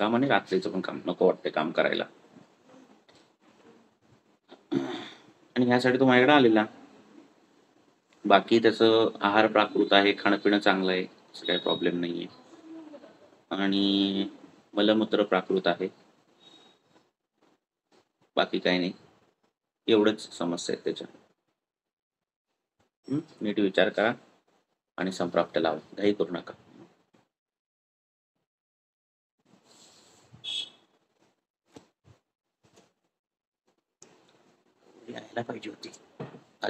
काम आणि रात्रीचं पण काम नको वाटते काम करायला. आणि ह्यासाठी तो माझ्याकडे आलेला. बाकी त्याचं आहार प्राकृत आहे, खाणं-पिणं चांगलं आहे, असं काही प्रॉब्लेम नाहीये. आणि मलमूत्र प्राकृत आहे. बाकी काही नाही. एवढंच समस्या आहेत त्याच्या. नीट विचार करा आणि संप्राप्त लावा. घाई करू नका. यायला पाहिजे होती.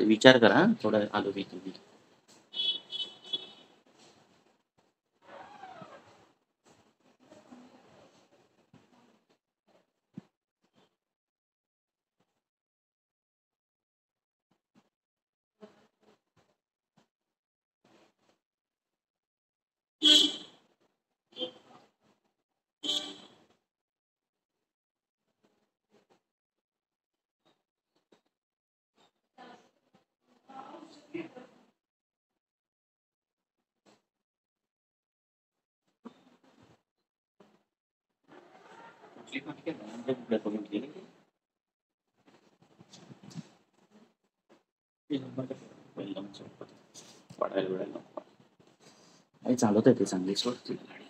विचार करा थोडं आलो मी तुम्ही. चालवत आहे ते चांगली सोडतील गाडी.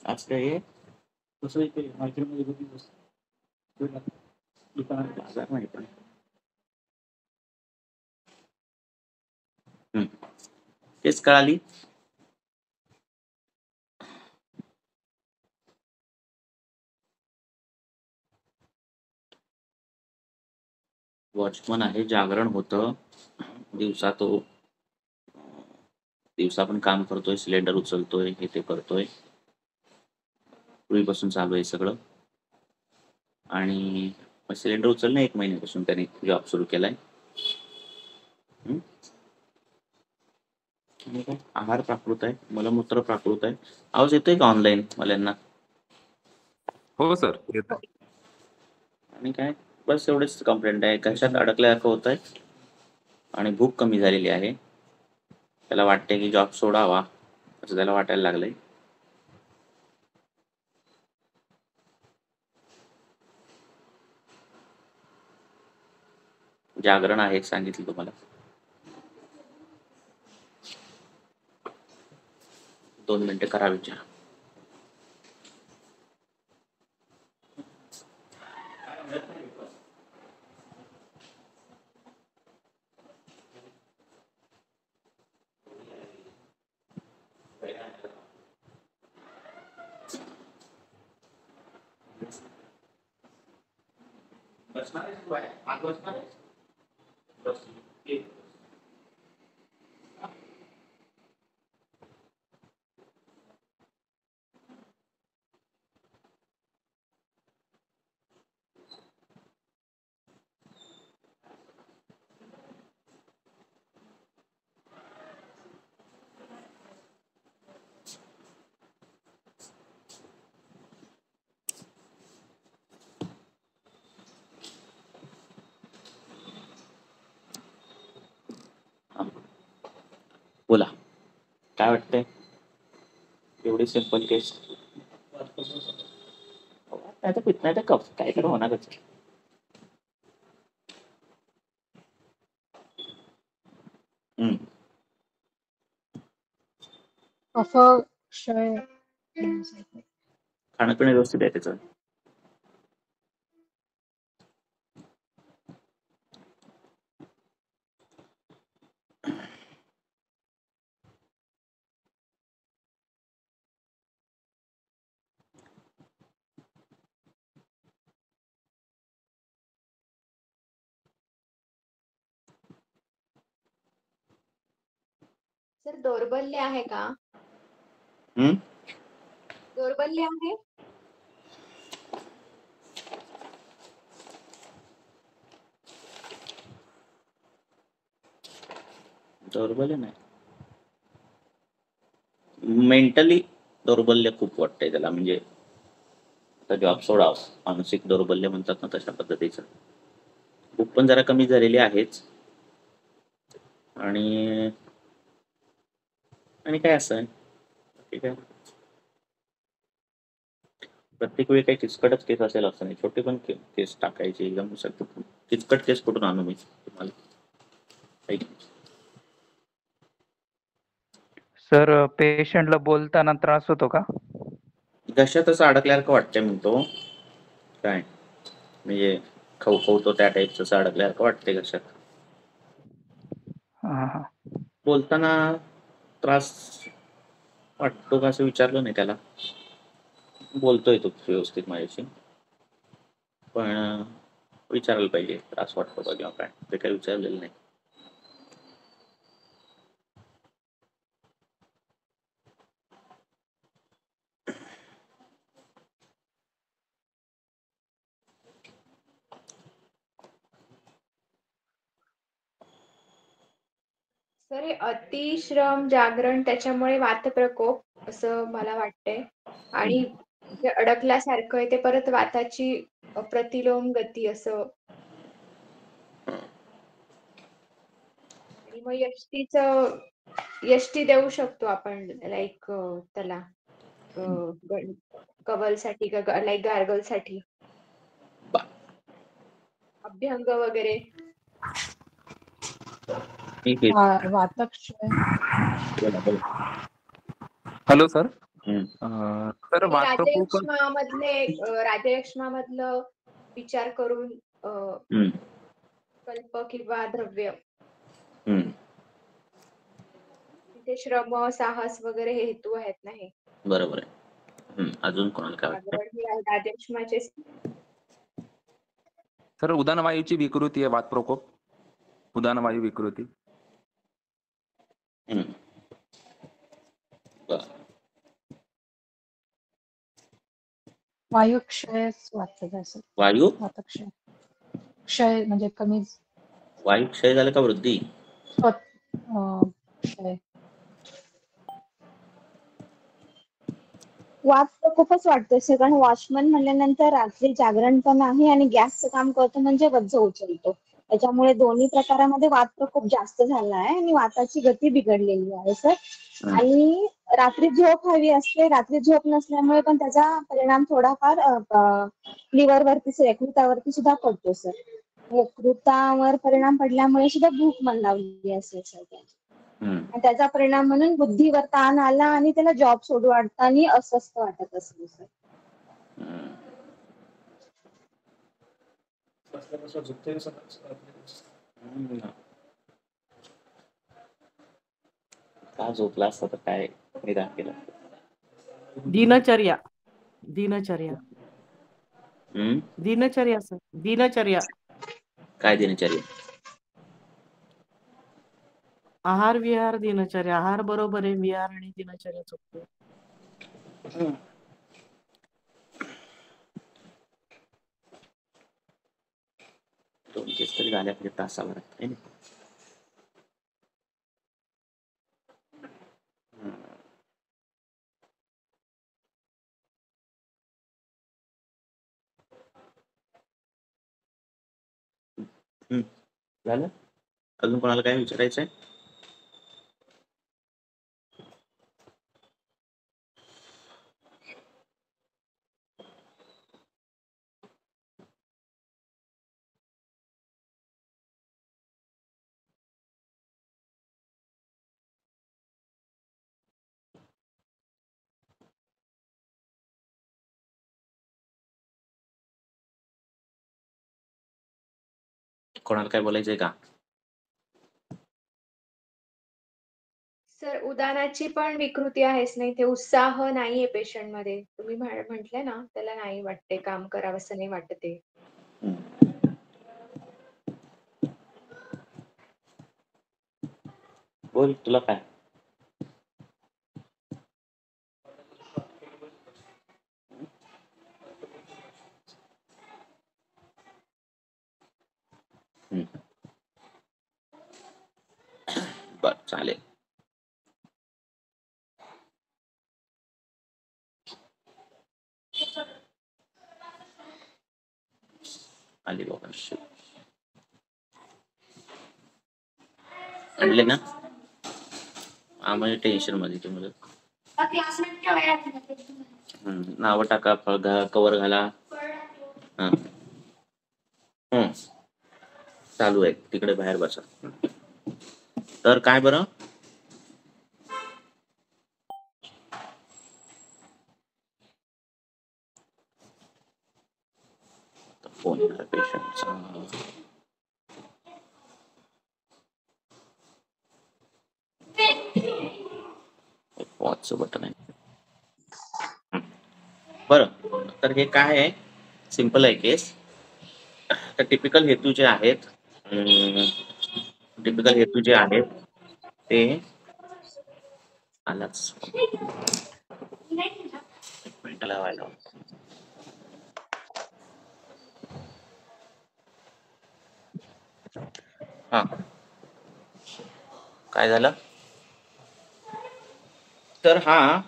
आज काय आहे कसं आहे मार्केटमध्ये गर्दी दुकानात बाजार नाही पण तेच कळाली. वॉचमन आहे, जागरण होतं दिवसा. तो दिवसा पण काम करतोय, सिलेंडर उचलतोय, हे ते करतोय. पूर्वीपासून चालू आहे सगळं. आणि सिलेंडर उचलणं 1 महिन्यापासून त्याने जॉब सुरू केलाय. आहार प्राकृत आहे, मलमूत्र प्राकृत आहे. आवाज येतोय का ऑनलाईन मल्यांना? हो सर, येत आहे. आणि काय बस एवढेच कंप्लेंट आहे. कशात अडकल्यासारखं होत आहे आणि भूक कमी झालेली आहे. त्याला वाटते की जॉब सोडावा असं त्याला वाटायला लागलंय. जागरण आहे सांगितलं तुम्हाला. 2 मिनिटं करा विचार. बोला काय वाटतंय? एवढी सिंपल केस. नाही तर पित नाही तर कप काय तर होणारच. खाणं पिणं व्यवस्थित आहे त्याचं. सर दौर्बल्य आहे का? दौर्बल्य आहे? दौर्बल्य नाही, मेंटली दौर्बल्य खूप वाटतंय त्याला. म्हणजे आता जॉब सोडाव, मानसिक दौर्बल्य म्हणतात ना तशा पद्धतीचं. भूक पण जरा कमी झालेली आहेच. आणि काय असं आहे ठीक आहे. प्रत्येक वेळी काही किचकटच केस असेल असं नाही, छोटे पण केस टाकायचे एकदम. किचकट केस कुठून आणू मी तुम्हाला? ऐक. सर पेशंटला बोलताना त्रास होतो का? घशात असं अडकल्यासारखं वाटतंय म्हणतो. काय म्हणजे खवखवतो त्या टाईपचं असं अडकल्यासारखं वाटतंय घशात. हा हा. बोलताना त्रास वाटतो का असं विचारलं नाही त्याला. बोलतोय तो व्यवस्थित माझ्याशी, पण विचारायला पाहिजे त्रास वाटतो का किंवा काय, ते काही विचारलेलं नाही. सर हे अतिश्रम जागरण त्याच्यामुळे वातप्रकोप असं मला वाटतंय. आणि जे अडकल्यासारखं आहे ते परत वाताची प्रतिलोम गती असं. आणि मग यष्टी देऊ शकतो आपण लाईक त्याला कवलसाठी लाईक गार्गलसाठी अभ्यंग वगैरे. ठीक आहे. वातक्षय बोला, बोला. Hello sir. हम्म. सर आणि वातप्रकोप. राजयक्ष्मामधलं विचार करून हम्म. कल्प किंवा द्रव्य हम्म. तिथे श्रम साहस वगैरे हे हेतू आहेत ना. हे बरोबर आहे. अजून कोणाला काय वाटतं? जागरण हे राजयक्ष्माचे. सर उदानवायूची विकृती आहे वातप्रकोप. उदानवायू विकृती. बरं. वायुक्षय वाटतं असं. वायू वातक्षय क्षय म्हणजे कमी वायू क्षय झालं का वृद्धी? क्षय. वात प्रकोपच वाटतोय सर, कारण वॉचमन म्हणल्यानंतर रात्री जागरण पण आहे आणि गॅसचं काम करतो म्हणजे वज्ज उचलतो. त्याच्यामुळे दोन्ही प्रकारामध्ये वात प्रकोप जास्त झाला आहे आणि वाताची गती बिघडलेली आहे सर. आणि रात्री झोप हवी असते, रात्री झोप नसल्यामुळे पण त्याचा परिणाम थोडाफार लिव्हरवरती यकृतावरती सुद्धा पडतो सर. यकृतावर परिणाम पडल्यामुळे सुद्धा भूक मंदावली असेल सर त्याची. आणि त्याचा परिणाम म्हणून बुद्धीवर ताण आला आणि त्याला जॉब सोडू वाटताना अस्वस्थ वाटत असेल सर. का झोपला असता तर काय निदान केलं? दिनचर्या दिनचर्या हम्म. दिनचर्या सर दिनचर्या काय दिनचर्या? आहार विहार दिनचर्या. आहार बरोबर आहे, विहार आणि दिनचर्या चुकते. दोन केस तरी झाल्या म्हणजे तासाभरात आहे ना. झालं? अजून कोणाला काय विचारायचंय? कोणाला काय बोलायचंय का? सर उदानाची पण विकृती आहेच नाही, ते उत्साह नाहीये पेशंट मध्ये. तुम्ही म्हटले ना त्याला नाही वाटते काम करावं असं नाही वाटते. बोल, तुला काय? बर, चालेल. आली बाबा. आणले ना? आम्हाला टेन्शन मध्ये तुम्हाला. नावं टाका, कवर घाला. हा. चालू आहे, तिकडे बाहेर बसा. तर काय बरं, फोन पेशंटचा पॉजचं बटन आहे. बरं, तर हे काय आहे, सिंपल आहे केस. तर टिपिकल हेतू जे आहेत, ते आलाच मिनिट लावायला. हा, काय झालं, तर हा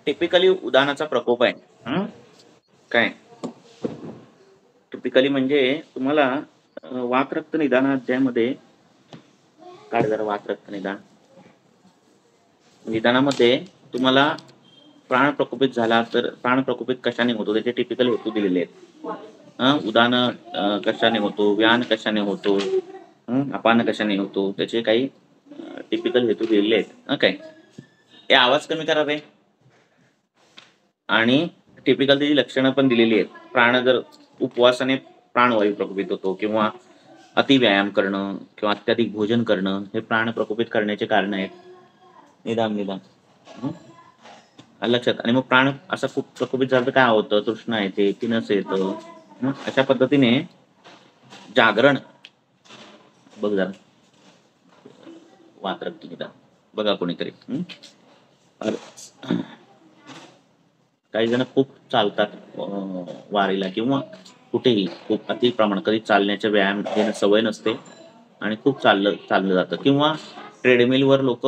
टिपिकली उदाहरणाचा प्रकोप आहे. काय टिपिकली म्हणजे तुम्हाला वातरक्त निदान अध्यायामध्ये काय जरा वातरक्त निदानामध्ये तुम्हाला प्राण प्रकोपित झाला तर प्राण प्रकोपित कशाने होतो त्याचे टिपिकल हेतू दिलेले आहेत. उदाहरण कशाने होतो, व्यान कशाने होतो, अपान कशाने होतो, त्याचे काही टिपिकल हेतू दिलेले आहेत. काय हे आवाज कमी करा रे. आणि टिपिकल त्याची लक्षणं पण दिलेली आहेत. प्राण जर उपवासाने प्राणवायू प्रकोपित होतो, किंवा अतिव्यायाम करणं किंवा अत्याधिक भोजन करणं हे प्राण प्रकोपित करण्याचे कारण आहेत. निदान लक्षात. आणि मग प्राण असा खूप प्रकोपित झाला तर काय होतं, तृष्णा येते, पिनस येतं. अशा पद्धतीने जागरण बघ जरा, वातरक्त निदान बघा कोणीतरी. काही जण खूप चालतात वारीला किंवा कुठेही, खूप अति प्रमाण, कधी चालण्याचे व्यायाम घेणं सवय नसते आणि खूप चाललं जातं, किंवा ट्रेडमिलवर लोक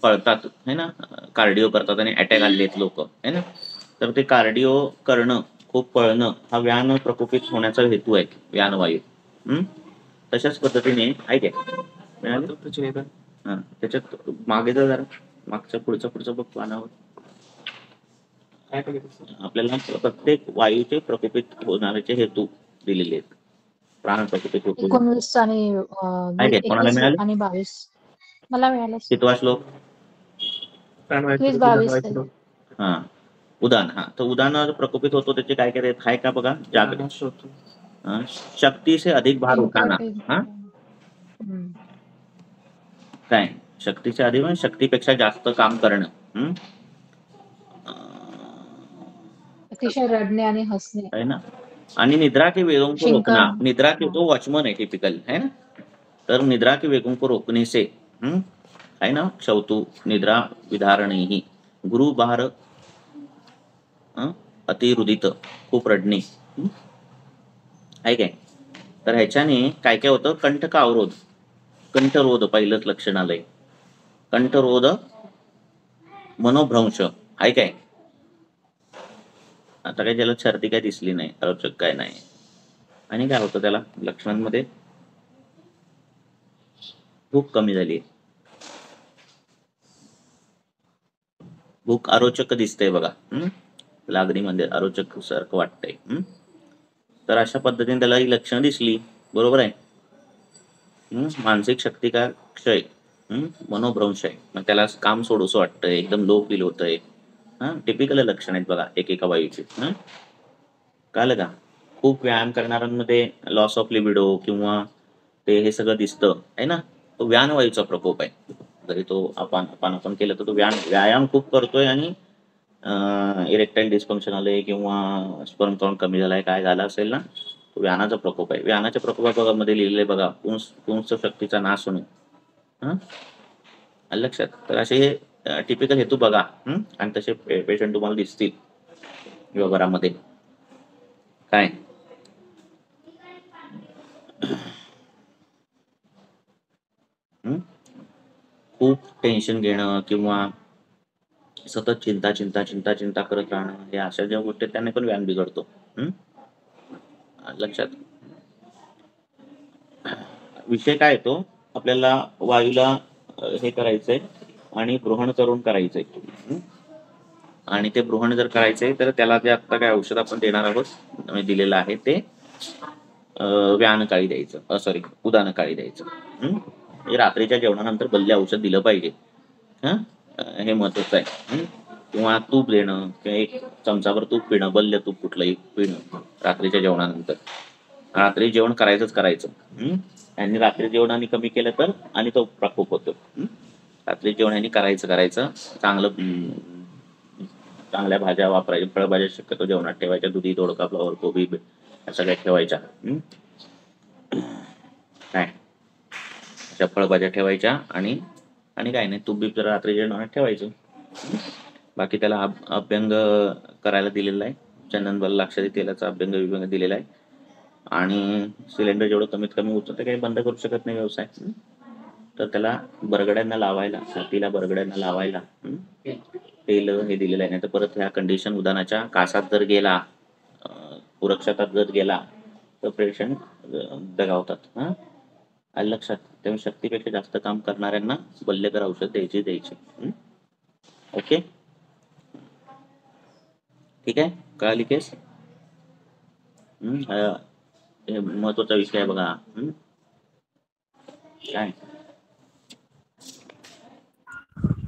पळतात है ना, कार्डिओ करतात आणि अटॅक आले आहेत लोक है ना. तर ते कार्डिओ करणं, खूप पळणं हा व्यान प्रकोपित होण्याचा हेतू आहे, व्यानवायू. तशाच पद्धतीने ऐक त्याच्यात मागे जरा मागच्या पुढचं बघ पानावर, आपल्याला प्रत्येक वायूचे प्रकोपित होणाऱ्याचे हेतू दिलेले आहेत. प्राण प्रकोपित होतो 19 आणि कोणाला 21 मिळाले, आणि 22 मला मिळालं. कितवा श्लोक, 21 22 हा उदान. हा, तर उदान प्रकोपित होतो त्याचे काय काय आहे का बघा. जागरण, शक्ती से अधिक भार उठाना. काय शक्तीच्या अधिक म्हणजे शक्तीपेक्षा जास्त काम करणं, अतिशय रडणे आणि हसणे है ना. आणि निद्रा के वेगों को रोकना. निद्रा के तो वॉचमन है टिपिकल है ना. तर निद्रा के वेगों को रोकने से है ना, क्षौतु निद्रा विधारणी ही गुरु बाहर अतिरुदित, खूप रडणे आहे काय. तर ह्याच्याने काय काय होतं, कंठ का अवरोध, कंठरोध पहिलंच लक्षण आलंय. कंठरोध, मनोभ्रंश आहे काय. आता काय त्याला छर्दी काय दिसली नाही, अरोचक काय नाही. आणि काय होतं त्याला लक्षणांमध्ये, भूक कमी झाली, भूक अरोचक दिसतंय बघा, लागणीमध्ये अरोचक सारखं वाटतंय. तर अशा पद्धतीने त्याला ही लक्षणं दिसली, बरोबर आहे. मानसिक शक्ती का क्षय, मनोभ्रंश आहे, मग त्याला काम सोडूसं वाटतंय, एकदम लो फील होतंय. टिपिकल लक्षण आहेत बघा एकेका वायूची. कळलं का. खूप व्यायाम करणाऱ्यांमध्ये लॉस ऑफ लिबिडो किंवा ते हे सगळं दिसतं आहे ना, तो व्यानवायूचा प्रकोप आहे. जरी तो आपण केलं तर तो व्यायाम खूप करतोय आणि इरेक्टाईल डिस्फंक्शन आलंय किंवा स्पर्म काउंट कमी झालाय, काय झालं असेल ना, तो व्यानाचा प्रकोप आहे. व्यानाच्या प्रकोपामध्ये लिहिलेलं बघा, पुंस शक्तीचा नाश होणे, लक्षात. तर असे टिपिकल हेतू बघा, आणि तसे पेशंट तुम्हाला दिसतील व्यवहारामध्ये. काय खूप टेन्शन घेणं किंवा सतत चिंता करत राहणं, हे अशा ज्या गोष्टी त्याने पण व्यायाम बिघडतो. लक्षात. विषय काय येतो, आपल्याला वायूला हे करायचंय, आणि बृहण करून करायचंय. आणि ते बृहण जर करायचंय तर त्याला जे आता काय औषध आपण देणार आहोत दिलेलं आहे ते व्यानकाळी द्यायचं, सॉरी उदानकाळी द्यायचं. म्हणजे रात्रीच्या जेवणानंतर बल्ले औषध दिलं पाहिजे. हे महत्वाचं आहे. किंवा तूप देणं किंवा 1 चमचाभर तूप पिणं, बल्य तूप कुठलंही पिणं रात्रीच्या जेवणानंतर. रात्री जेवण करायचं. आणि रात्री जेवण आणि कमी केलं तर आणि तो प्रकोप होतो. रात्री जेवण यांनी करायचं चांगल्या भाज्या वापरायच्या, फळभाज्या शक्यतो जेवणात ठेवायच्या, दुधी, दोडका, फ्लॉवर, कोबी या सगळ्या ठेवायच्या. काय अशा फळभाज्या ठेवायच्या आणि काय नाही, तूप बीप जरा रात्री जेवणात ठेवायचं. बाकी त्याला अभ्यंग करायला दिलेला आहे, चंदन बल्लाक्षरी तेलाचा अभ्यंग दिलेला आहे. आणि सिलेंडर जेवढं कमीत कमी उचलतं काही बंद करू शकत नाही व्यवसाय. तर त्याला बरगड्यांना लावायला, छातीला बरगड्यांना लावायला तेल हे दिलेलं आहे. नाही तर परत ह्या कंडिशन उदानाच्या कासात जर गेला, पुरक्षातात जर गेला तर पेशंट दगावतात. आलं लक्षात? त्यामुळे शक्तीपेक्षा जास्त काम करणाऱ्यांना बल्यकर औषध द्यायचे. ओके, ठीक आहे, कळाली केस? हे महत्वाचा विषय आहे बघा. काय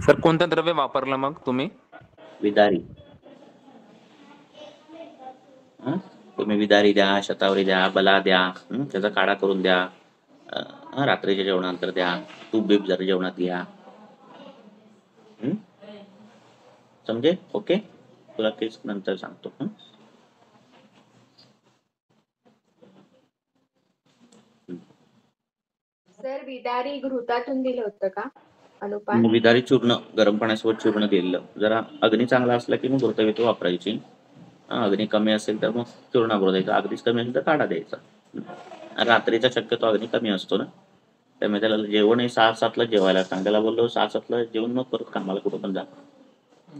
सर कोणतं द्रव्य वापरलं मग तुम्ही? विदारी. तुम्ही विदारी द्या, शतावरी द्या, बला द्या, त्याचा काढा करून द्या, रात्रीच्या जेवणानंतर द्या, तूप बीप जर जेवणात घ्या. समजे? ओके, तुला केस नंतर सांगतो. सर विदारी घृतातून दिलं होतं का अनुपान? विदारी चूर्ण गरम पाण्यासोबत चूर्ण दिलेलं. जरा अग्नी चांगला असला की मग घृतवेत वापरायची. अग्नी कमी असेल तर मग चूर्णाबरोबर द्यायचा. अगदीच कमी असेल तर काढा द्यायचा. रात्रीचा शक्यतो अग्नी कमी असतो ना, त्यामुळे त्याला जेवण 6-7ला जेवायला सांग. त्याला बोललो 6-7ला जेवण मग परत कामाला कुठं पण जा.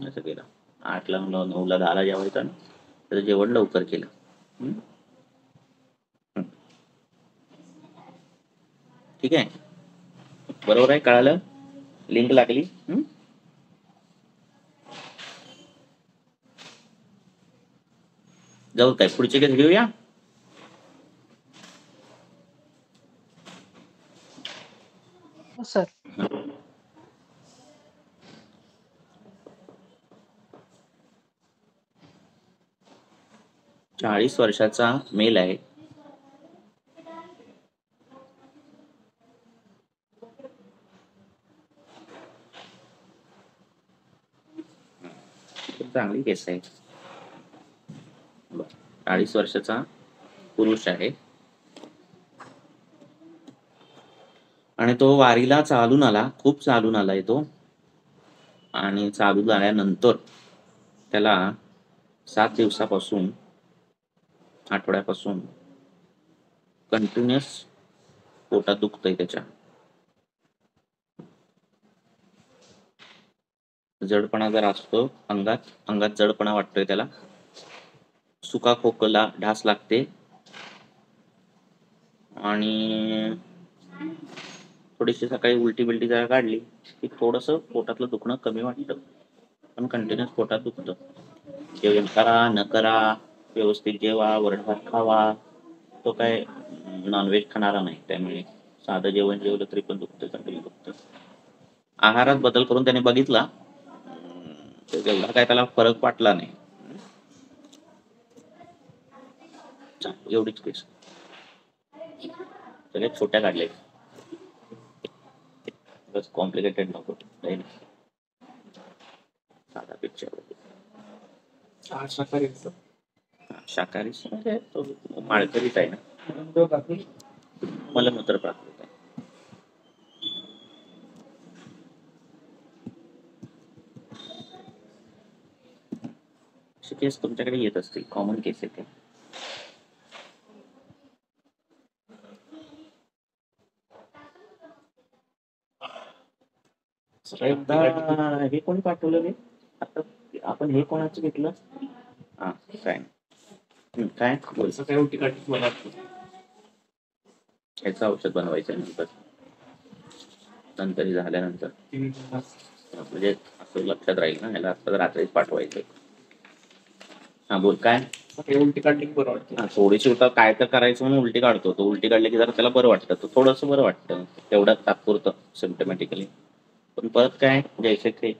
असं केलं. 8ला 9ला 10ला जेवायचं, त्याचं जेवण लवकर केलं. ठीक आहे, बरोबर आहे, कळालं? लिंक लागली? जाऊ काय, पुढचे केस घेऊया. हो सर. - 40 वर्षाचा मेल आहे. चांगली केस आहे. 40 वर्षाचा पुरुष आहे आणि तो वारीला चालून आला, खूप चालून आलाय तो. आणि चालून आल्यानंतर त्याला 7 दिवसापासून, आठवड्यापासून कंटिन्युअस पोटात दुखतंय त्याच्या. जडपणा जर असतो अंगात जडपणा वाटतोय त्याला. सुका खोकला, ढास लागते आणि थोडीशी सकाळी उलटी बिलटी जरा काढली की थोडंसं पोटातलं दुखणं कमी वाटतं, पण कंटिन्युअस पोटात दुखतं. जेवण करा न करा, व्यवस्थित जेवा, वरण-भात खावा. तो काय नॉनव्हेज खाणारा नाही, त्यामुळे साधं जेवण जेवलं तरी पण दुखतं, कंटिन्यू दुखतं. आहारात बदल करून त्याने बघितला, एवढा काय त्याला फरक वाटला नाही. एवढीच केस, सगळ्या छोट्या काढल्या, बस कॉम्प्लिकेटेड नको. साधा पिक्चर शाकाहारी म्हणजे तो माळकरीच आहे ना, मलमूत्र प्राकृत आहे. असे केस तुमच्याकडे येत असतील, कॉमन केस येते. हे कोणी पाठवलं रे? आता आपण हे कोणाचं घेतलं? काय काय बोलचं काय उलटी काढली मला. याचं औषध बनवायचं नंतर झाल्यानंतर म्हणजे असं लक्षात राहील ना, याला आता रात्रीच पाठवायचं. हा बोल काय. उलटी काढली की बरं वाटतं. हा थोडीशी होता काय तर करायचं म्हणून उलटी काढतो तो. उलटी काढली की जरा त्याला बरं वाटतं, तो थोडंसं बरं वाटतं तेवढ्यात तात्पुरतं सिम्पटमॅटिकली. पण परत काय जैसे ते.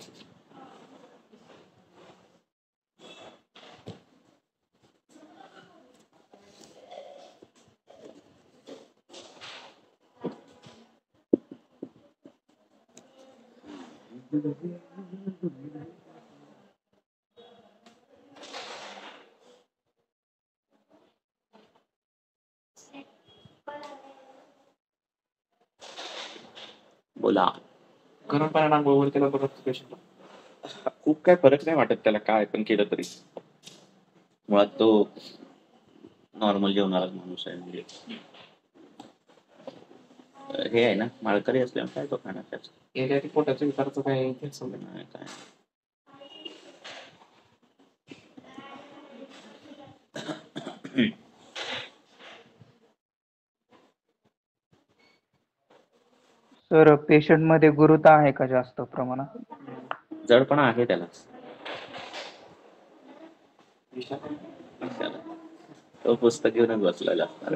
बोला. गरम पाण्याने आंघोळ वगैरे केलं बरं वाटतं पेशंटला. खूप काय फरक नाही वाटत त्याला काय पण केलं तरी. मुळात तो नॉर्मल जेवणारा माणूस आहे. म्हणजे हे आहे ना माळकरी असल्यामुळे काय तो खाणार त्याचं गेल्या ती पोटाच्या विकाराचं काय ते समजलं नाही. नाही काय. सर पेशंट मध्ये गुरुता आहे का जास्त प्रमाणात? जडपणा आहे त्याला. विषारी. त्याला. तो पुस्तक घेऊनच बसलेला असणार.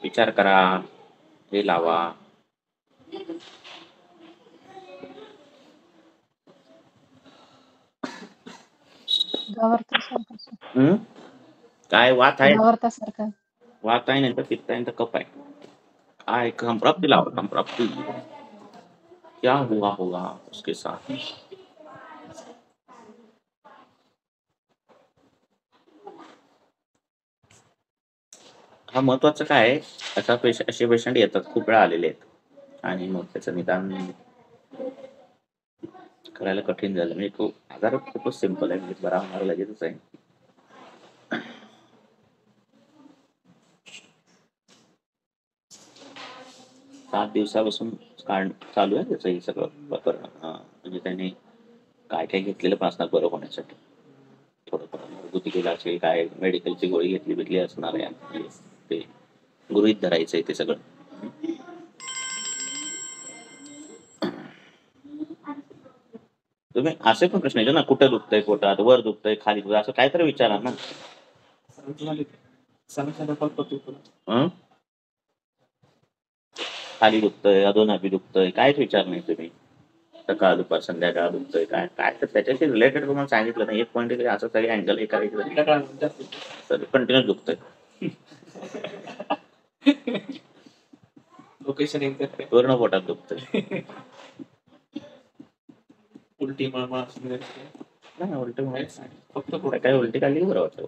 विचार करा, हे लावा. गावार्थासारखं सर. काय वात आहे. गावार्थासारखं. वात आहे नाही तर पित्त आहे तर कप आहे. काय संप्राप्ती लावा संप्राप्ती. क्या हुआ होगा उसके साथ. हा महत्वाचं काय आहे, असे पेशंट येतात खूप वेळा आलेले आहेत आणि मग त्याचं निदान करायला कठीण झालं. म्हणजे तो आजार खूपच सिंपल आहे, म्हणजे बरा होणार लगेचच आहे. सात दिवसापासून चालू आहे त्याचं हे सगळं प्रकरण. म्हणजे त्याने काय काय घेतलेलं पण असणार बरं होण्यासाठी. थोडं घरगुती केलं असेल, काय मेडिकलची गोळी घेतली बिकली असणार आहे. म्हणजे ते गृहीत धरायचंय ते सगळं. तुम्ही असे पण प्रश्न येतो ना, कुठं दुखतंय पोटात, वर दुखतंय खाली दुखतंय, असं काहीतरी विचारा ना. खाली दुखतंय, अधोनाभी दुखतंय, काहीच विचार नाही तुम्ही. सकाळ दुपार संध्याकाळ दुखतंय काय काय तर त्याच्याशी रिलेटेड तुम्हाला सांगितलं नाही. एक पॉईंट असं तरी अँगल हे करायचं तर कंटिन्यूस दुखतंय. लोकेशन पूर्ण पोटात दुखतंय. उलटी मळमळ नाही उलट फक्त काय उलटी काढली की बरं वाटतं.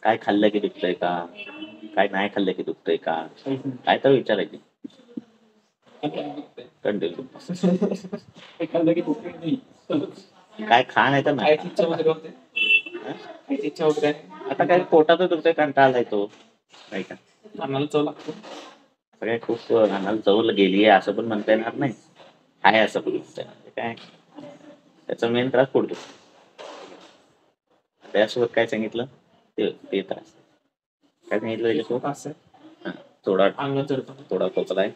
काय खाल्लं की दुखतंय का, काय नाही खाल्लं की दुखतंय का, काय तर विचारायचे. कंटिन्यू काय खा नाही तर नाही. आता काय पोटातच दुखतंय, कंटाळा आलाय तो. काय का अन्नाला चव लागतो. सगळ्या खूप अन्नाला चव गेली आहे असं पण म्हणता येणार नाही. आहे असं पण म्हणता येणार काय. त्याचा मेन त्रास पडतो. त्यासोबत काय सांगितलं ते त्रास काय सांगितलं त्याच्यासोबत. थोडा अंग चढतो. थोडा खोकला आहे.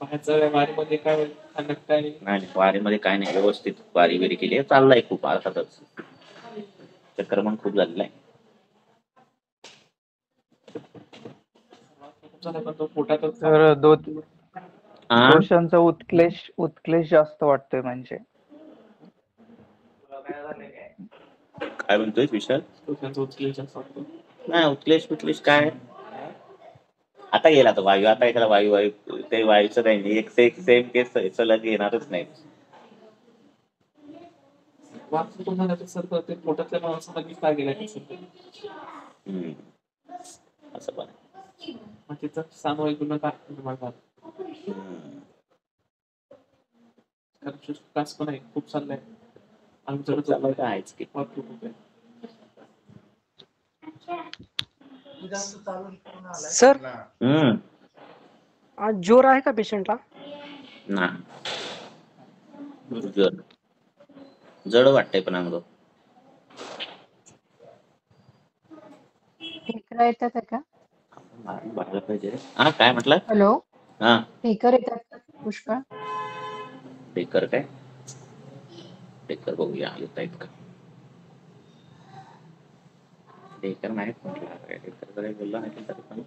बाहेरच्या वारीमध्ये काय खाण्यात काय नाही वारीमध्ये काय नाही, व्यवस्थित वारी बिरी केली आहे. चाललाय खूप अर्थातच चक्रमण खूप झालेलं आहे. पोटातच तर दोषांचा उत्क्लेश जास्त वाटतोय म्हणजे. काय म्हणतोय विशाल. उत्क्लेश नाही उत्क्लेश काय आता गेला तो वायू. आता एखादा वायू ते वायूचं काही नाही. एक सेम केस सलग येणारच नाही. पोटातल्या माणसाला काय गेला असं पण आहे. मग तिथं सामूहिक गुन्हा का निर्माण झाला? हम्म. कारण क्लास पण आहे, खूप चाललंय. आमचं खूप चालू आहे तर आहेच की. वाहतूक होते. सर हम्म. आज जोर आहे का पेशंटला? नाही जड जड वाटतंय पण अंग. ढेकरं येतात का? बघायला पाहिजे. हा काय म्हटलं? हॅलो, हा ढेकर येतात का पुष्कळ? डेकर काय? डेकर बघूया येत आहेत का. डेकर नाहीत म्हटलं. डेकर जरी बोलला नाही तरी पण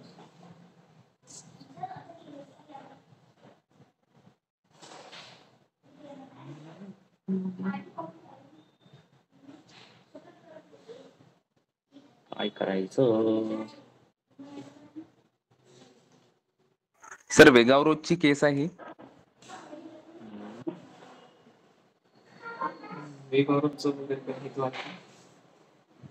काय करायचं. सर वेगावरोधची केस आहे ही. वेगावरचं वगैरे काही हेतू आहे.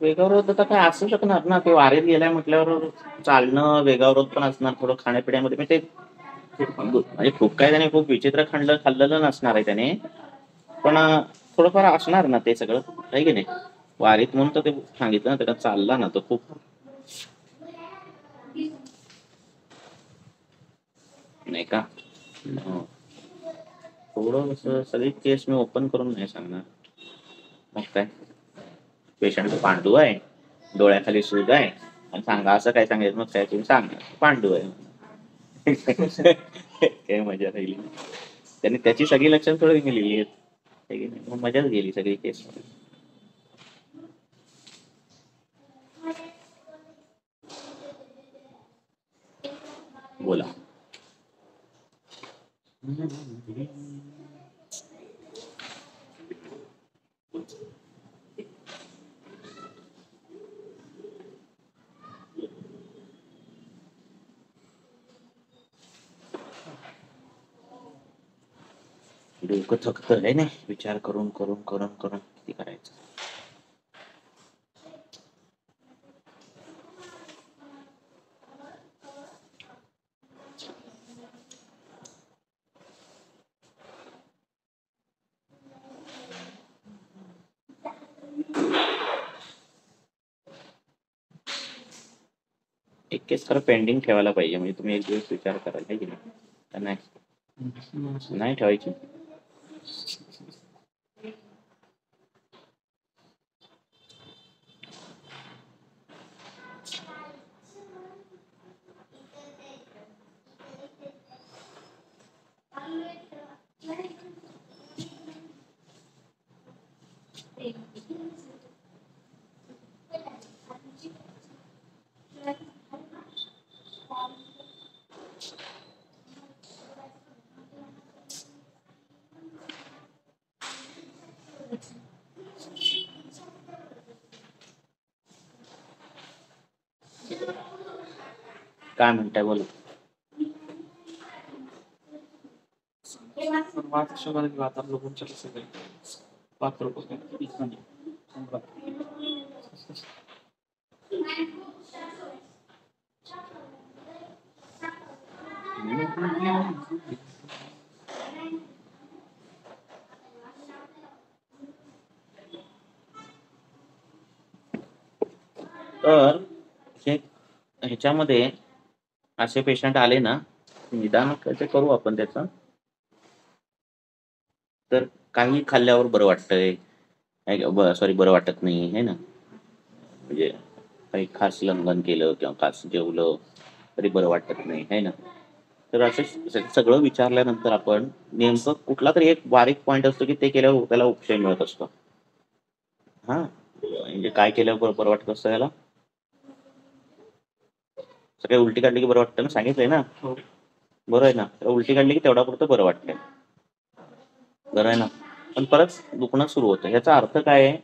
वेगावरोध तर काय असू शकणार ना. ते वारीत गेलाय म्हटल्यावर चालणं वेगावरोध पण असणार थोडं खाण्यापिण्यामध्ये. म्हणजे ते म्हणजे खूप काय त्याने खूप विचित्र खाल्लेलं नसणार आहे त्याने. पण थोडंफार असणार ना ते सगळं आहे की नाही. वारीत म्हणून तर ते सांगितलं ना त्याला चालला ना तो खूप. नाही का. हं. थोडं असं सगळी केस मी ओपन करून नाही सांगणार. मग काय पेशंट पांडू आहे, डोळ्याखाली सूज आहे आणि सांगा असं काय सांगायचं. मग काय तुम्ही सांगा पांडू आहे. काय मजा राहिली. त्यांनी त्याची सगळी लक्षणं थोडी मी लिहिली आहेत. है की नाही? मग मजाच गेली सगळी केस. बोला. डोकं थकतं आहे ना विचार करून करून करून करून किती करायचं. एक केस खरं पेंडिंग ठेवायला पाहिजे. म्हणजे तुम्ही एक दिवस विचार कराल है की नाही. का नाही नाही ठेवायची. काय म्हणताय बोला. वाद शोधायला आता लोकांच्या सगळे पात्र होते. तर ह्याच्यामध्ये असे पेशंट आले ना निदान ते करू आपण त्याचं. तर काही खाल्ल्यावर बरं वाटतंय सॉरी बरं वाटत नाही है ना. म्हणजे काही खास लंघन केलं किंवा खास जेवलं तरी बरं वाटत नाही है ना. तर असं सगळं विचारल्यानंतर आपण नेमकं कुठला तरी एक बारीक पॉईंट असतो की ते केल्यावर त्याला उपशय मिळत असतो. हा म्हणजे काय केल्यावर बरं वाटत असतं त्याला. सगळी उलटी काढली की बरं वाटतं ना. सांगितलंय ना. हो. बरं आहे ना. उलटी काढली की तेवढा पुरतं बरं वाटतंय. बरं आहे ना. पण परत दुखणं सुरू होतं. याचा अर्थ काय आहे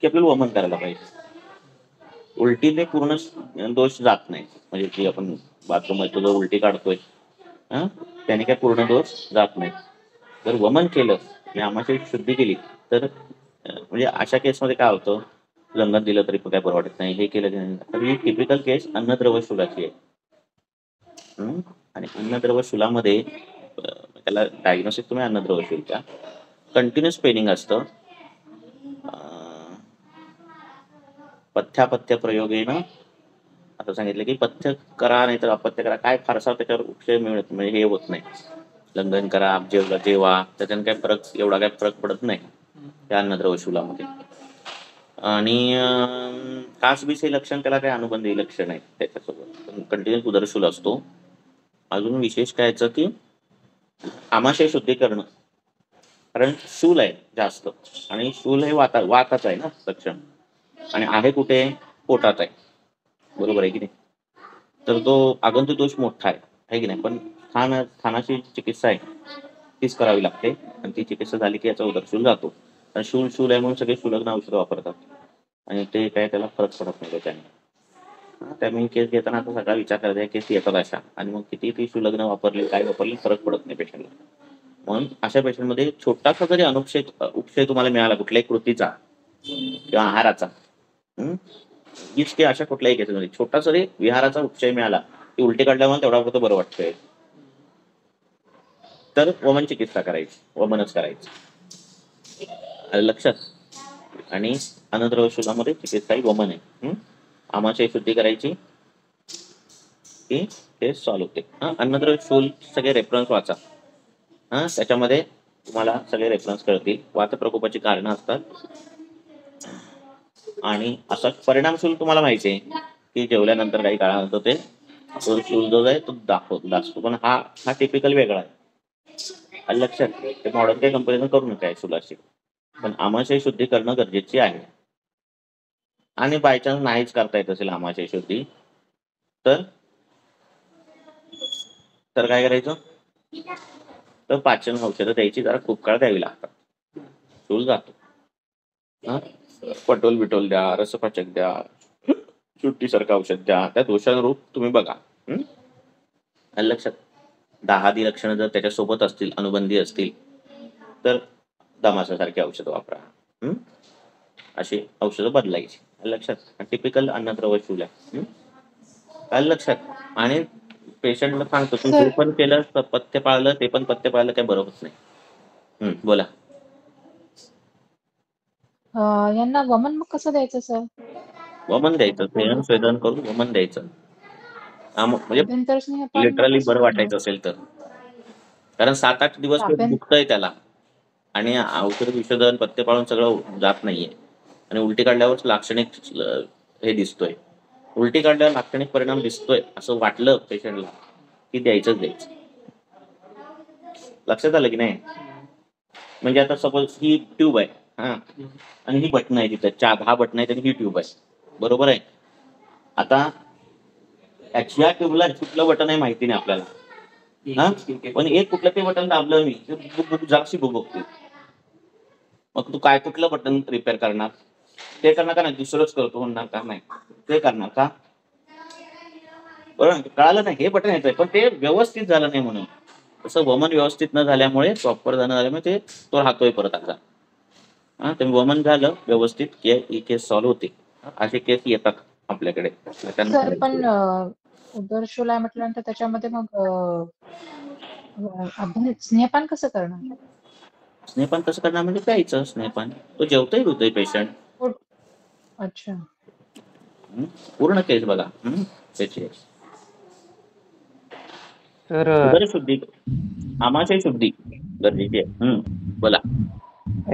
की आपल्याला वमन करायला पाहिजे. उलटीने पूर्ण दोष जात नाही. म्हणजे की आपण बाथरूममध्ये जो उलटी काढतोय त्याने काय पूर्ण दोष जात नाही. जर वमन केलं आणि आमाशय शुद्धी केली तर म्हणजे अशा केसमध्ये काय होतं लंगन दिलं तरी काय बरं वाटत नाही, हे केलं की नाही. तर ही टिपिकल केस अन्नद्रव्य शूलाची आहे. आणि अन्नद्रव्य शूलामध्ये त्याला डायग्नोसिस तुम्ही अन्नद्रव्य शूलच्या कंटिन्युअस पेनिंग असतं. पथ्यापथ्य प्रयोगेनं असं सांगितलं की पथ्य करा नाही तर अपथ्य करा, काय फारसा त्याच्यावर उपशय मिळत म्हणजे हे होत नाही. लंघन करा, जेवा, त्याच्यानं काय एवढा काय फरक पडत नाही त्या अन्नद्रव्य शूलामध्ये. आणि कासबीस हे लक्षण त्याला काय अनुबंधी लक्षण आहे त्याच्यासोबत, कंटिन्युअस उदरशूल असतो. अजून विशेष कायचं की आमाशय शुद्धीकरण, कारण शूल आहे जास्त आणि शूल हे वाताचं आहे ना लक्षण, आणि आहे कुठे पोटात आहे, बरोबर आहे की नाही. तर तो आगंतुक दोष मोठा आहे की नाही, पण स्थानाची चिकित्सा आहे तीच करावी लागते आणि ती चिकित्सा झाली की याचा उदरशूल जातो. कारण शूल आहे म्हणून सगळे शुलग्न औषधं वापरतात आणि ते काय त्याला फरक पडत नाही त्याच्याने. त्यामुळे केस घेताना आता सगळा विचार करायचा, केस येतात अशा आणि मग किती ती शुलग्न वापरली काय वापरली फरक पडत नाही पेशंटला. म्हणून अशा पेशंटमध्ये छोटासा जरी उपशय तुम्हाला मिळाला कुठल्याही कृतीचा किंवा आहाराचा, हीच की अशा कुठल्याही केसमध्ये छोटासा जरी विहाराचा उपशय मिळाला की उलटी काढल्यामुळे तेवढा पुरतं बरं वाटतंय, तर वमन चिकित्सा करायची, वमनच करायची लक्षात. आणि अन्नद्रव्य शूलामध्ये चिकित्सा ही वमन आहे. आमाशय शुद्धी करायची की केस सॉल्व्ह होते. अन्नद्रव्य शूल सगळे रेफरन्स वाचा. त्याच्यामध्ये तुम्हाला सगळे रेफरन्स कळतील. वातप्रकोपाची कारणं असतात आणि असा परिणामशूल तुम्हाला माहिती आहे की जेवल्यानंतर काही काळानंतर ते शूल जो आहे तो दाखवतो, पण हा टिपिकल वेगळा आहे. लक्षात, ते मॉडर्न काही कंपॅरिझन करू नका शूलाशी, पण आमाशय शुद्धी करणं गरजेची आहे. आणि बायचान्स नाहीच करता येत असेल आमाशय शुद्धी, तर काय करायचं, तर पाचन औषधं द्यायची, जरा खूप काळ द्यावी लागतात, शूल जातो. पटोल बिटोल द्या, रसपाचक द्या, सुट्टीसारखं औषध द्या, त्या दोषानुरूप तुम्ही बघा. लक्षात, 10 लक्षणं जर त्याच्यासोबत असतील, अनुबंधी असतील, तर दमासासारखी औषधं वापरा. अशी औषधं बदलायची. लक्षात, टिपिकल अन्नद्रव्य शूल आहे. काय लक्षात. आणि पेशंटला सांगतो तुम्ही हे पण केलं, पथ्य पाळलं, ते पण पथ्य पाळलं, काय बरं होत नाही. बोला. यांना वमन मग कसं द्यायचं सर? वमन द्यायचं, सेवन स्वेदन करून वमन द्यायचं. म्हणजे अभ्यंतरस्नेहपान मग लिटरली कसं बरं करणार? वाटायचं असेल तर, कारण 7-8 दिवस दुखतंय त्याला आणि औषध विषोधन पथ्य पाळून सगळं जात नाहीये आणि उलटी काढल्यावर लाक्षणिक हे दिसतोय, उलटी काढल्यावर लाक्षणिक परिणाम दिसतोय असं वाटलं पेशंटला की द्यायचं. लक्षात आलं की नाही. म्हणजे आता सपोज ही ट्यूब आहे आणि ही बटन आहे, तिथं 4-10 बटन आहेत आणि ही ट्यूब आहे, बरोबर आहे. आता ह्या ट्यूबला कुठलं बटन आहे माहिती नाही आपल्याला, पण एक कुठलं ते बटन दाबलं मी जागशी भुबकते. मग तू काय कुठलं बटन रिपेअर करणार, ते करणार का नाही, दुसरंच करतो म्हणणार का नाही, ते करणार का, बरोबर. कळालं नाही, हे बटन येतंय पण ते व्यवस्थित झालं नाही म्हणून. तसं वमन व्यवस्थित न झाल्यामुळे, प्रॉपर झाल्यामुळे तो राहतोय परत आता. ते वमन झालं व्यवस्थित ही केस सॉल्व्ह होते. असे केस येतात आपल्याकडे. सर पण उदरशूल आहे म्हटल्यानंतर त्याच्यामध्ये मग स्नेहपान कसं करणार? स्नेहपान कसं करणार म्हणजे प्यायचं स्नेहपान, तो जेवतोय होतोय पेशंट. अच्छा, पूर्ण केस बघा त्याची. तर शुद्धी, आमाशय शुद्धी गरजेची आहे. बोला.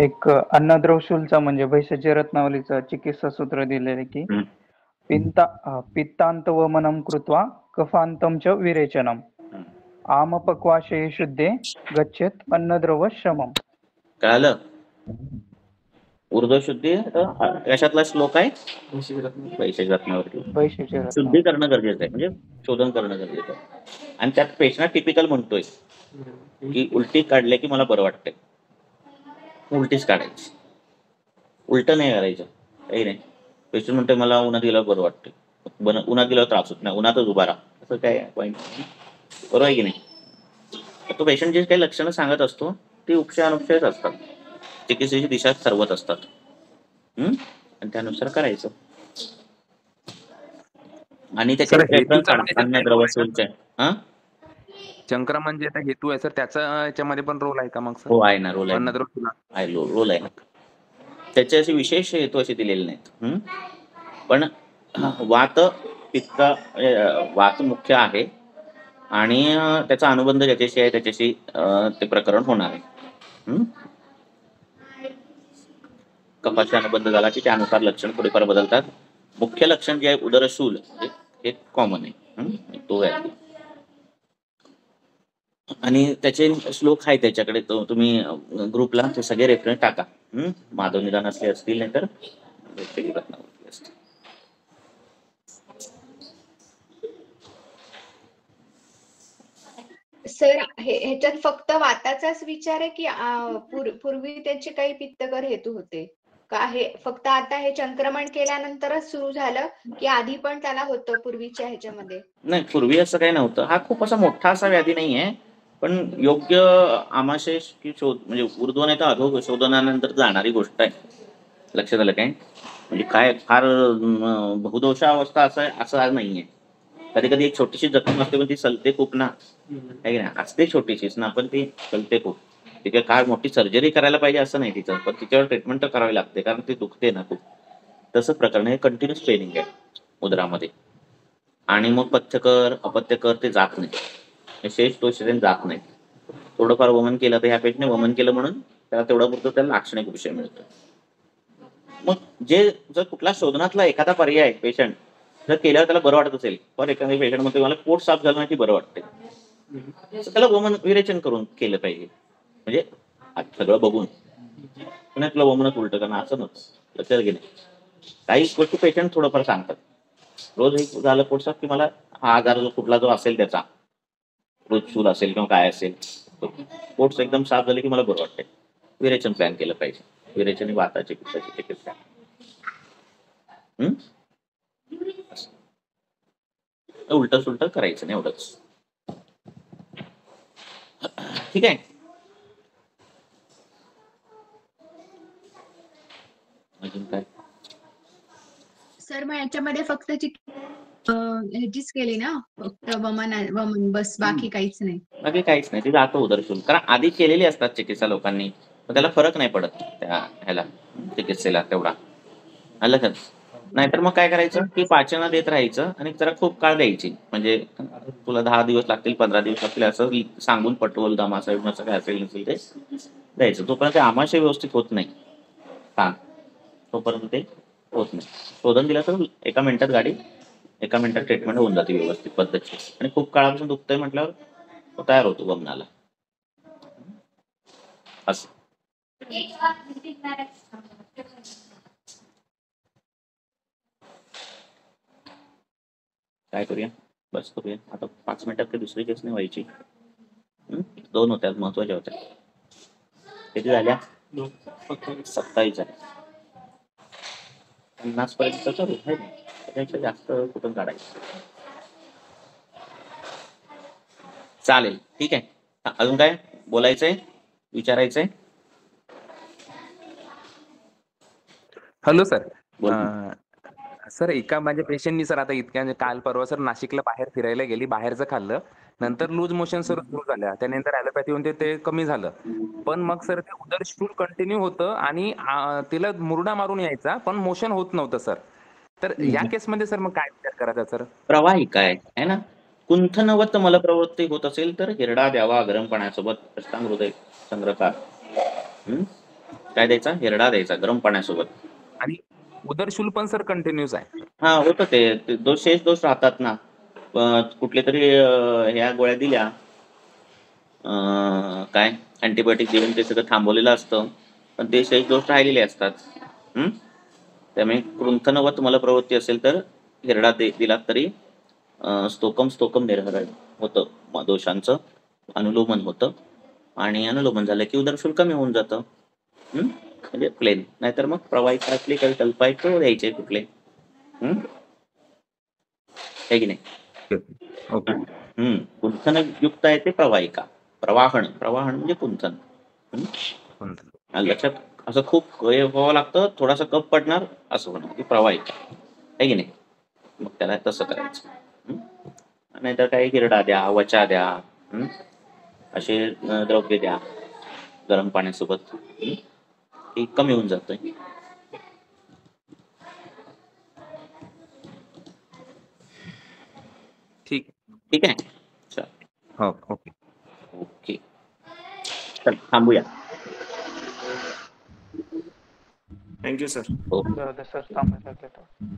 एक अन्नद्रव्य शूलचा म्हणजे भैषज रत्नावलीचं चिकित्सा सूत्र दिलेले की पित्तांत वमनम कृत्वा कफांतम च विरेचनम आमपक्वाशये शुद्धे गच्छेत अन्नद्रव्य श्रमम. कळालं. ऊर्ध्वशुद्धी कशातला श्लोक आहे, भैषज रत्नावली. शुद्धी करणं गरजेचं आहे, म्हणजे शोधन करणं गरजेचं आहे. आणि त्यात पेशंट टिपिकल म्हणतोय की उलटी काढले की मला बरं वाटतंय, उलटीच काढायची, उलट नाही करायचं, काही नाही. पेशंट म्हणतोय मला उन्हात गेल्यावर बरं वाटतंय, उन्हात गेल्यावर त्रास होत नाही, उन्हातच उभा राहा, असं काय पॉईंट, बरोबर आहे की नाही. तो पेशंट जे काही लक्षणं सांगत असतो ती उपशय अनुपशयच असतात, चिकित्सेची दिशा ठरवत असतात. आणि त्यानुसार करायचं. आणि सर त्याच्यावर रेफरन्स हेतूचा काढा पण याच्यात काही अन्न रोल आहे का? द्रवसूलचे. हा संक्रमण जे आता हेतू आहे सर त्याचा याच्यामध्ये पण रोल आहे का मग सर? हो आहे ना, रोल आहे ना. अन्नद्रव्य आहे रोल आहे. त्याचे असे विशेष हेतू असे दिलेले नाहीत. पण वात पित्त वात मुख्य आहे आणि त्याचा अनुबंध ज्याच्याशी आहे त्याच्याशी ते प्रकरण होणार आहे. कफाचा अनुबंध झाला की त्यानुसार लक्षण थोडेफार बदलतात. मुख्य लक्षण जे आहे उदरशूल हे कॉमन आहे. तो आहे आणि त्याचे श्लोक आहे त्याच्याकडे, तो तुम्ही ग्रुपला ते सगळे रेफरन्स टाका. माधव निदान असले असतील नाही तर सर ह्याच्यात फक्त वाताचाच विचार आहे की पूर्वी त्याचे काही पित्तकर हेतू होते का? हे फक्त आता हे संक्रमण केल्यानंतरच सुरू झालं की आधी पण त्याला होतं पूर्वीच्या ह्याच्यामध्ये? नाही, पूर्वी असं काही नव्हतं. हा खूप असा मोठा असा व्याधी नाहीये, पण योग्य आमाशय की शोध म्हणजे ऊर्ध्व नाही तर अधो शोधनानंतर जाणारी गोष्ट आहे. लक्षात आलं काय? म्हणजे काय फार बहुदोषावस्था असं आज नाहीये. कधी कधी एक छोटीशी जखम असते पण ती सलते खूप ना, आहे की नाही? असते छोटीशीच ना, पण ती सलते खूप. तिथे काय मोठी सर्जरी करायला पाहिजे असं नाही तिचं, पण तिच्यावर ट्रीटमेंट तर करावी लागते कारण ती दुखते ना खूप. तसं प्रकरण हे कंटिन्युअस ट्रेनिंग आहे उदरामध्ये. आणि मग पथ्यकर अपत्यकर ते जात नाही, शेष दोष जात नाही. थोडंफार वमन केलं तर ह्या पेशने वमन केलं म्हणून त्याला तेवढा पुरतं त्याला लाक्षणिक विषय मिळतो. मग जर कुठला शोधनातला एखादा पर्याय पेशंट जर केल्यावर त्याला बरं वाटत असेल, पर एखाद्या पेशंट मध्ये मला पोट साफ झालं नाही की बरं वाटते, त्याला वमन विरेचन करून केलं पाहिजे. म्हणजे सगळं बघून पुन्हा तुला वमनच उलट करणं असं नव्हतं. लक्षात गेलं? काही गोष्टी पेशंट थोडंफार सांगतात. रोज हे झालं पोट साफ की मला हा आजार जो कुठला जो असेल त्याचा रोज शूल असेल किंवा काय असेल, पोट एकदम साफ झाले की मला बरं वाटतंय. विरेचन प्लॅन केलं पाहिजे. विरेचन वाताची पित्ताची चिकित्सा. उलट सुलट करायचं नाही, एवढंच. ठीक आहे. अजून काय सर मग याच्यामध्ये फक्त ह्याचीच केली ना, फक्त वमन बस, बाकी काहीच नाही? बाकी काहीच नाही, ते जातं उदरशूल. कारण आधी केलेली असतात चिकित्सा लोकांनी, पण त्याला फरक नाही पडत त्या ह्याला चिकित्सेला तेवढा. आलं का? नाहीतर मग काय करायचं की पाचना देत राहायचं आणि जरा खूप काळ द्यायची. म्हणजे तुला 10 दिवस लागतील, 15 दिवस लागतील असं सांगून पटवल दामासाहेब असं काय असेल नसेल ते द्यायचं. तोपर्यंत आमाशय व्यवस्थित होत नाही तोपर्यंत ते होत नाही. शोधन दिलं तर एका मिनिटात ट्रीटमेंट होऊन जाते व्यवस्थित पद्धतीने. आणि खूप काळापासून दुखतंय म्हटल्यावर तो तयार होतो वमनाला. असं काय करूया, बस करूया आता. 5 मिनिटात काही दुसरी केस नाही व्हायची. 2 होत्या महत्वाच्या होत्या. किती झाल्या? 27 झाल्या. 50 पर्यंत करू, त्यापेक्षा जास्त कुठून काढायचं. चालेल, ठीक आहे. अजून काय बोलायचंय, विचारायचंय? Hello sir. बोल. सर एका माझ्या पेशंटनी सर आता इतक्या काल परवा सर नाशिकला बाहेर फिरायला गेली, बाहेरचं खाल्लं, नंतर लूज मोशन सर सुरू झाल्या, त्यानंतर ॲलोपॅथी होऊन ते कमी झालं. पण मग सर ते उदरशूल कंटिन्यू होतं आणि तिला मुरडा मारून यायचा पण मोशन होत नव्हतं सर. तर या केसमध्ये सर मग काय विचार करायचा सर? प्रवाहिका आहे ना. कुंथनवत मलप्रवृत्ती होत असेल तर हिरडा द्यावा गरम पाण्यासोबत. अष्टांग हृदय संग्रकार काय द्यायचा? हिरडा द्यायचा गरम पाण्यासोबत. आणि उदरशूल पण सर कंटिन्यूस आहे? हा होतं ते. शेष दोष राहतात ना. कुठले तरी ह्या गोळ्या दिल्या, काय अँटीबायोटिक देऊन ते सगळं थांबवलेलं असतं, पण ते शेष दोष राहिलेले असतात. त्यामुळे कुंथनवत मलप्रवृत्ती असेल तर हिरडा दिला तरी स्तोकम निर्हरण होतं, दोषांचं अनुलोमन होतं. आणि अनुलोमन झालं की उदरशूल कमी होऊन जातं. म्हणजे प्लेन. नाहीतर मग प्रवाहिका असली काही कल्पायक द्यायचे कुठले, आहे की नाही? कुंथन युक्त आहे ते प्रवाहिका. प्रवाहन म्हणजे कुंथन. लक्षात असं खूप हे व्हावं लागतं, थोडासा कप पडणार असं होणार की प्रवाहित आहे की नाही. मग त्याला तसं करायचं. नाहीतर काही हिरडा द्या, वचा द्या, असे द्रव्य द्या गरम पाण्यासोबत, ते कमी होऊन जातंय. ठीक ठीक आहे. चल हो ओके. ओके, चल थांबूया. Thank you sir. हो. सर थांबायला लागले तर